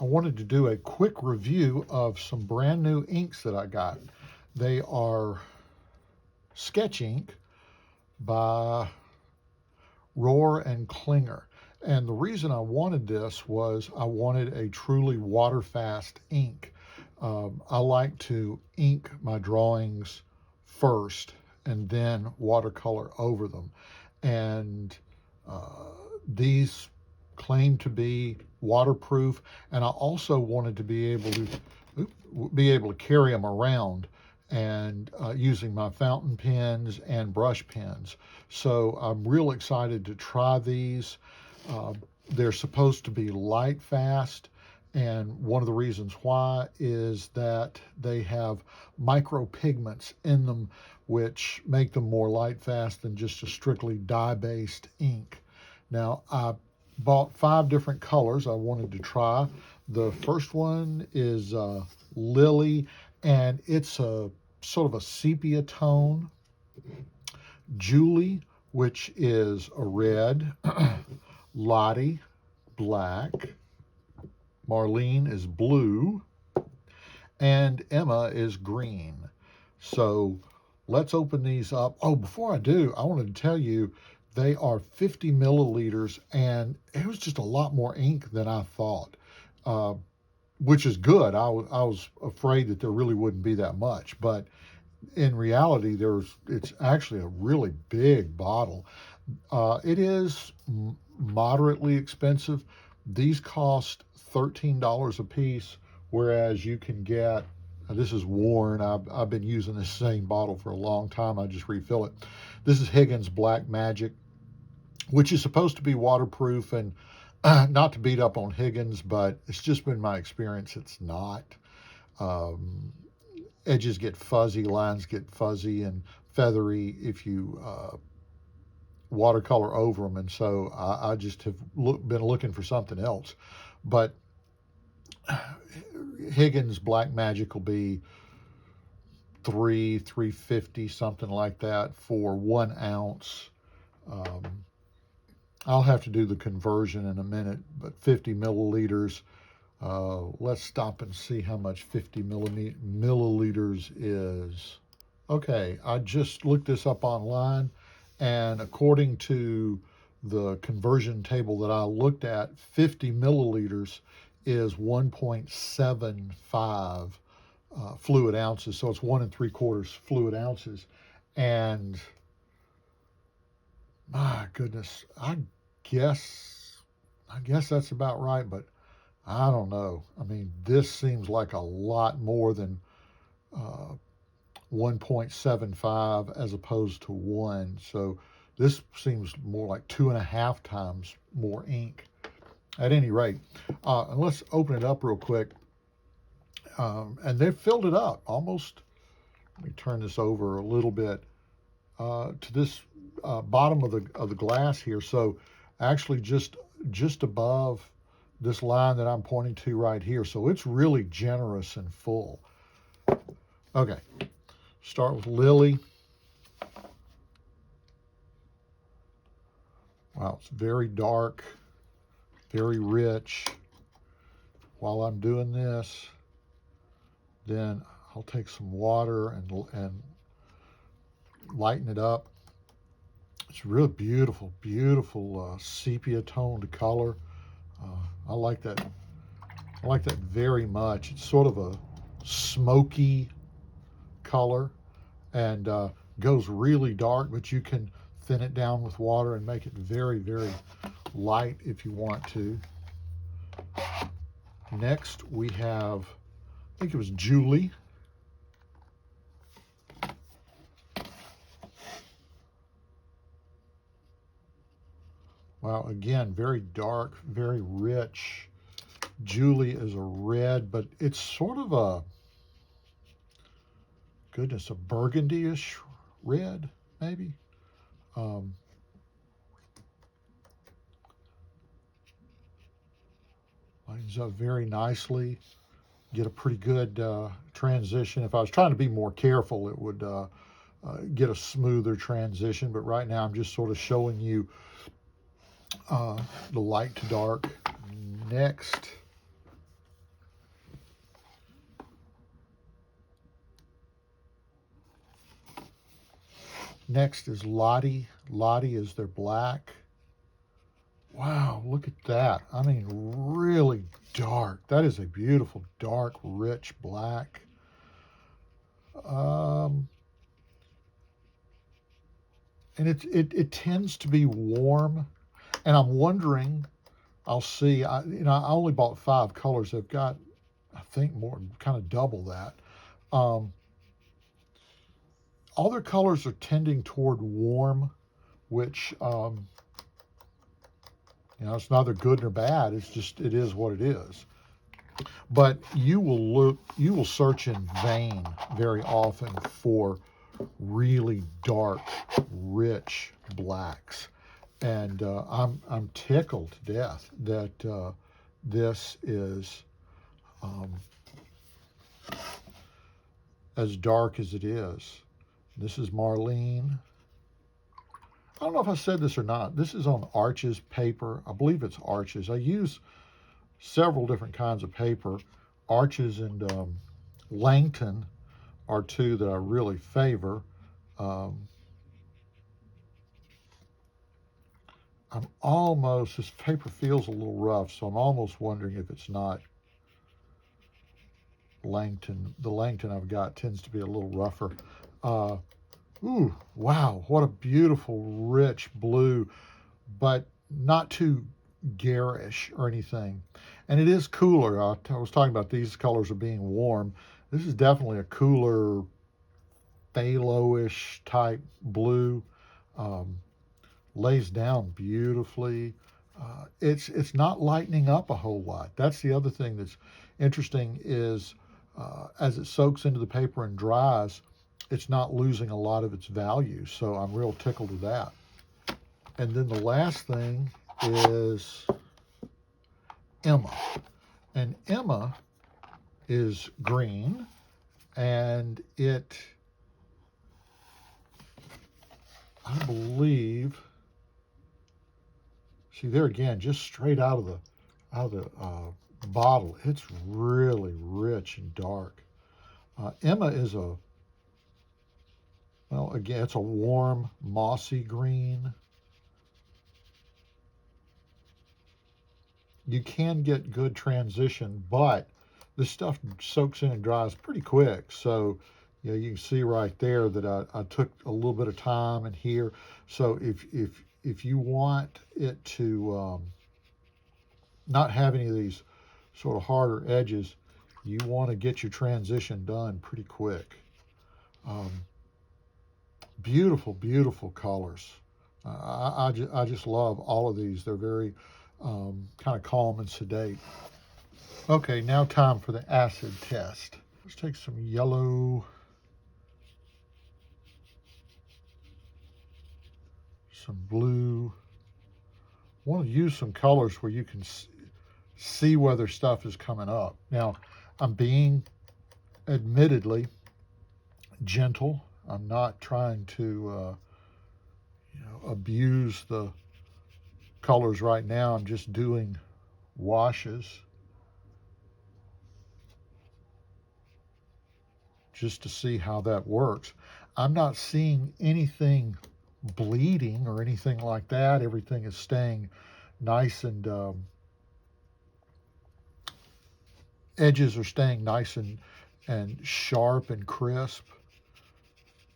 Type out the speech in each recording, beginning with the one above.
I wanted to do a quick review of some brand new inks that I got. They are sketch ink by Rohrer and Klingner. And the reason I wanted this was I wanted a truly water-fast ink. I like to ink my drawings first and then watercolor over them. And these claim to be waterproof, and I also wanted to be able to carry them around and using my fountain pens and brush pens. So I'm real excited to try these. They're supposed to be light fast, and one of the reasons why is that they have micropigments in them which make them more light fast than just a strictly dye-based ink. Now, I bought 5 different colors I wanted to try. The first one is Lily, and it's a sort of a sepia tone. Julie, which is a red. Lottie, black. Marlene is blue. And Emma is green. So let's open these up. Oh, before I do, I wanted to tell you they are 50 milliliters, and it was just a lot more ink than I thought, which is good. I was afraid that there really wouldn't be that much, but in reality, it's actually a really big bottle. It is moderately expensive. These cost $13 a piece, whereas you can get, this is worn. I've been using this same bottle for a long time. I just refill it. This is Higgins Black Magic, which is supposed to be waterproof, and not to beat up on Higgins, but it's just been my experience it's not. Edges get fuzzy, lines get fuzzy and feathery if you watercolor over them, and so I just have been looking for something else. But Higgins Black Magic will be $350, something like that, for 1 ounce. I'll have to do the conversion in a minute, but 50 milliliters. Let's stop and see how much 50 milliliters is. Okay, I just looked this up online, and according to the conversion table that I looked at, 50 milliliters is 1.75 fluid ounces. So it's 1 3/4 fluid ounces. And my goodness, I guess that's about right, but I don't know. I mean, this seems like a lot more than 1.75 as opposed to 1. So this seems more like 2.5 times more ink. At any rate, and let's open it up real quick. And they've filled it up almost. Let me turn this over a little bit to this bottom of the glass here. So actually just above this line that I'm pointing to right here. So it's really generous and full. Okay, start with Lily. Wow, it's very dark, very rich. While I'm doing this, then I'll take some water and lighten it up. It's real beautiful, beautiful sepia toned color. I like that. I like that very much. It's sort of a smoky color, and goes really dark, but you can thin it down with water and make it very, very light if you want to. Next, we have, I think it was Julie. Wow, again, very dark, very rich. Julie is a red, but it's sort of a, goodness, a burgundy-ish red, maybe. Lines up very nicely. Get a pretty good transition. If I was trying to be more careful, it would get a smoother transition, but right now I'm just sort of showing you the light to dark. Next, Next is Lottie. Lottie is their black. Wow, look at that. I mean, really dark. That is a beautiful, dark, rich black. Um, and it tends to be warm. And I'm wondering, I'll see. I only bought 5 colors. They've got, I think, more, kind of double that. Um, all their colors are tending toward warm, which it's neither good nor bad. It's just, it is what it is. But you will search in vain very often for really dark, rich blacks. And I'm tickled to death that this is as dark as it is. This is Marlene. I don't know if I said this or not. This is on Arches paper. I believe it's Arches. I use several different kinds of paper. Arches and Langton are two that I really favor. This paper feels a little rough, so I'm almost wondering if it's not Langton. The Langton I've got tends to be a little rougher. Ooh, wow, what a beautiful, rich blue, but not too garish or anything. And it is cooler. I was talking about these colors are being warm. This is definitely a cooler, phthalo-ish type blue. Lays down beautifully. It's not lightening up a whole lot. That's the other thing that's interesting is as it soaks into the paper and dries, it's not losing a lot of its value. So I'm real tickled with that. And then the last thing is Emma. And Emma is green, and I believe, see there again, just straight out of the bottle. It's really rich and dark. Emma is again, it's a warm, mossy green. You can get good transition, but this stuff soaks in and dries pretty quick. So, you can see right there that I took a little bit of time in here. So if you want it to not have any of these sort of harder edges, you want to get your transition done pretty quick. Beautiful, beautiful colors. I just love all of these. They're very kind of calm and sedate. Okay, now time for the acid test. Let's take some yellow, some blue. I want to use some colors where you can see whether stuff is coming up. Now, I'm being admittedly gentle. I'm not trying to abuse the colors right now. I'm just doing washes just to see how that works. I'm not seeing anything bleeding or anything like that. Everything is staying nice and edges are staying nice and sharp and crisp.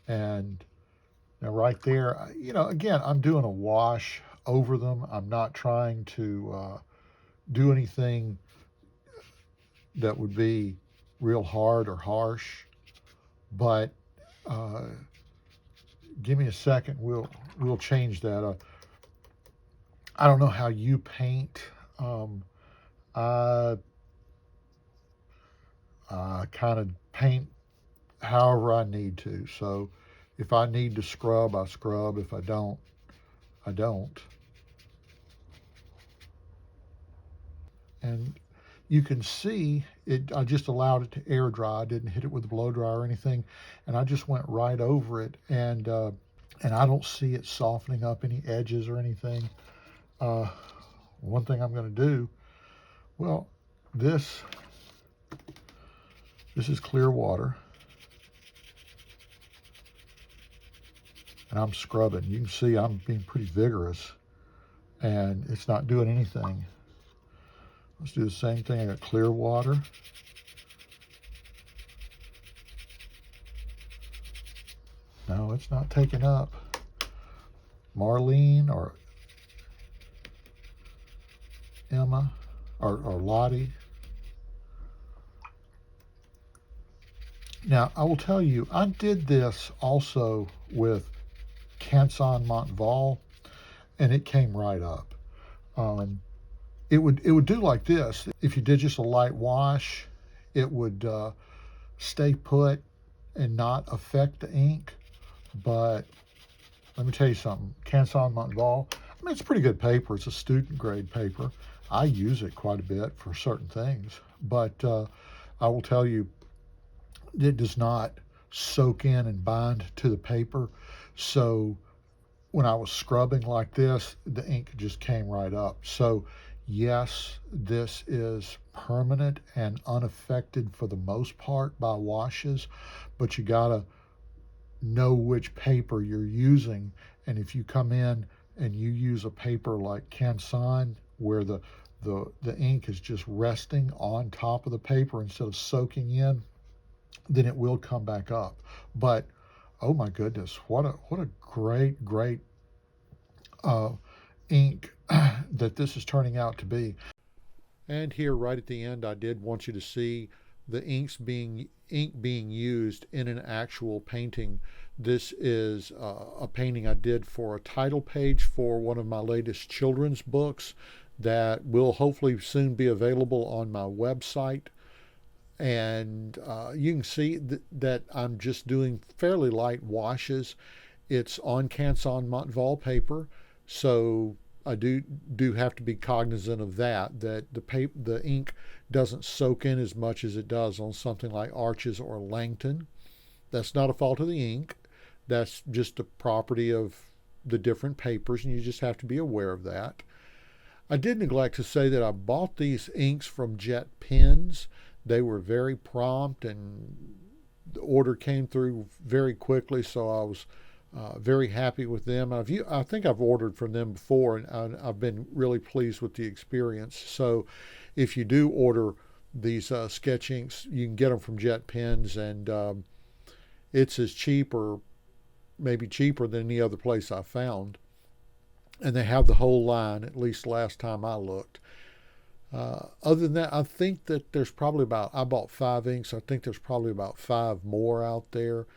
And now right there, again, I'm doing a wash over them. I'm not trying to do anything that would be real hard or harsh. But give me a second. We'll change that. I don't know how you paint. I kind of paint however I need to. So if I need to scrub, I scrub. If I don't, I don't. And you can see it. I just allowed it to air dry. I didn't hit it with a blow dry or anything, and I just went right over it. And I don't see it softening up any edges or anything. One thing I'm going to do. Well, this is clear water. and I'm scrubbing. You can see I'm being pretty vigorous, and it's not doing anything. Let's do the same thing. I got clear water. No, it's not taking up. Marlene or Emma or Lottie. Now, I will tell you, I did this also with Canson Montval, and it came right up. It would do like this. If you did just a light wash, it would stay put and not affect the ink. But let me tell you something, Canson Montval, I mean, it's pretty good paper. It's a student grade paper. I use it quite a bit for certain things, but I will tell you, it does not soak in and bind to the paper. So when I was scrubbing like this, the ink just came right up. So yes, this is permanent and unaffected for the most part by washes, but you gotta know which paper you're using. And if you come in and you use a paper like Canson, where the ink is just resting on top of the paper instead of soaking in, then it will come back up. But oh my goodness, what a great ink that this is turning out to be. And here right at the end, I did want you to see the ink being used in an actual painting. This is a painting I did for a title page for one of my latest children's books that will hopefully soon be available on my website. And you can see that I'm just doing fairly light washes. It's on Canson Montval paper, so I do have to be cognizant of that the ink doesn't soak in as much as it does on something like Arches or Langton. That's not a fault of the ink. That's just a property of the different papers, and you just have to be aware of that. I did neglect to say that I bought these inks from Jet Pens. They were very prompt, and the order came through very quickly, so I was very happy with them. I think I've ordered from them before, and I've been really pleased with the experience. So if you do order these sketch inks, you can get them from Jet Pens, and it's as cheap or maybe cheaper than any other place I found. And they have the whole line, at least last time I looked. Other than that, I think that there's probably I bought 5 inks. I think there's probably about 5 more out there.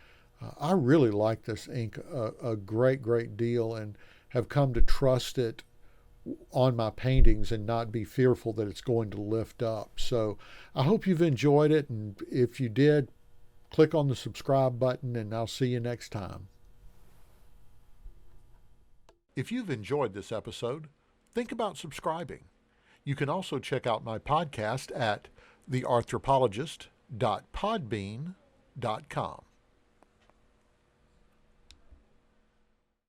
I really like this ink a great deal, and have come to trust it on my paintings and not be fearful that it's going to lift up. So I hope you've enjoyed it, and if you did, click on the subscribe button, and I'll see you next time. If you've enjoyed this episode, think about subscribing. You can also check out my podcast at thearthropologist.podbean.com.